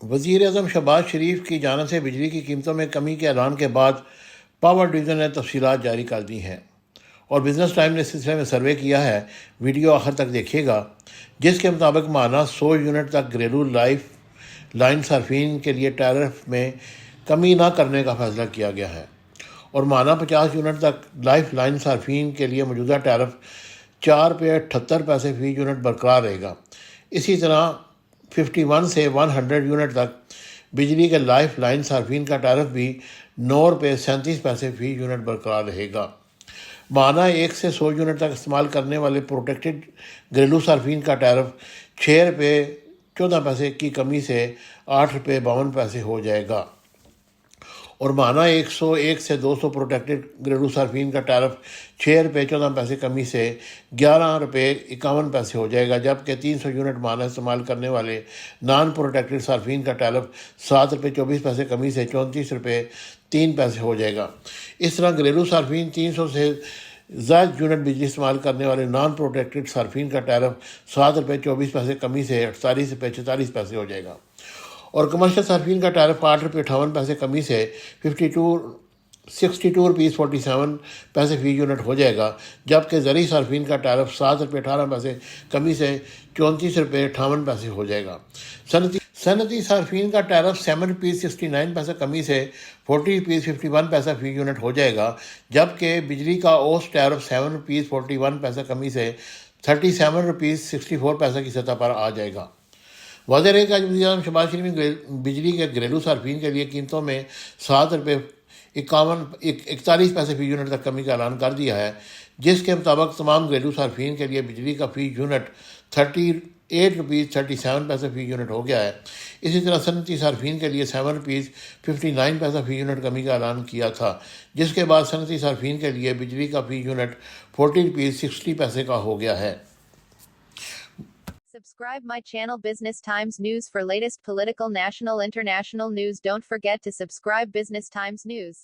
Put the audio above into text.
وزیر اعظم شہباز شریف کی جانب سے بجلی کی قیمتوں میں کمی کے اعلان کے بعد پاور ڈویژن نے تفصیلات جاری کر دی ہیں اور بزنس ٹائم نے اس سلسلے میں سروے کیا ہے، ویڈیو آخر تک دیکھیے گا، جس کے مطابق ماہانہ 100 یونٹ تک گھریلو لائن صارفین کے لیے ٹیرف میں کمی نہ کرنے کا فیصلہ کیا گیا ہے اور ماہانہ 50 یونٹ تک لائف لائن صارفین کے لیے موجودہ ٹیرف 4 روپے 78 پیسے فی یونٹ برقرار رہے گا۔ اسی طرح 51 سے 100 یونٹ تک بجلی کے لائف لائن صارفین کا ٹیرف بھی 9 روپے 37 پیسے فی یونٹ برقرار رہے گا۔ ماہانہ 1 سے 100 یونٹ تک استعمال کرنے والے پروٹیکٹڈ گھریلو صارفین کا ٹیرف 6 روپے 14 پیسے کی کمی سے 8 روپے 52 پیسے ہو جائے گا اور ماہانہ 101 سے 200 پروٹیکٹڈ گھریلو صارفین کا ٹیرف 6 روپے 14 پیسے کمی سے 11 روپے 51 پیسے ہو جائے گا، جبکہ 300 یونٹ ماہانہ استعمال کرنے والے نان پروٹیکٹڈ صارفین کا ٹیرف 7 روپے 24 پیسے کمی سے 34 روپے 3 پیسے ہو جائے گا۔ اس طرح گھریلو صارفین 300 سے زائد یونٹ بجلی استعمال کرنے والے نان پروٹیکٹڈ صارفین کا ٹیرف 7 روپے 24 پیسے کمی سے 48 روپے 44 پیسے ہو جائے گا اور کمرشل صارفین کا ٹیرف 8 روپے 58 پیسے کمی سے 62 روپیز 47 پیسے فی یونٹ ہو جائے گا، جبکہ زرعی صارفین کا ٹیرف 7 روپے 18 پیسے کمی سے 34 روپے 58 پیسے ہو جائے گا۔ صنعتی صارفین کا ٹیرف 7 روپیز 69 پیسے کمی سے 40 روپیز 51 پیسہ فی یونٹ ہو جائے گا، جبکہ بجلی کا اوسط ٹیرف 7 روپیز 41 پیسہ کمی سے 37 روپیز 64 پیسہ کی سطح پر آ جائے گا۔ واضح رہے گا کہ وزیر اعظم شہباز شریف نے بجلی کے گھریلو صارفین کے لیے قیمتوں میں 7 روپے 41 پیسے فی یونٹ تک کمی کا اعلان کر دیا ہے، جس کے مطابق تمام گھریلو صارفین کے لیے بجلی کا فی یونٹ 38 روپیز 37 پیسے فی یونٹ ہو گیا ہے۔ اسی طرح صنعتی صارفین کے لیے 7 روپیز 59 پیسہ فی یونٹ کمی کا اعلان کیا تھا، جس کے بعد صنعتی صارفین کے لیے بجلی کا فی یونٹ 40 روپیز 60 پیسے کا ہو گیا ہے۔ Subscribe my channel Business Times News for latest political, national, international news. Don't forget to subscribe Business Times News.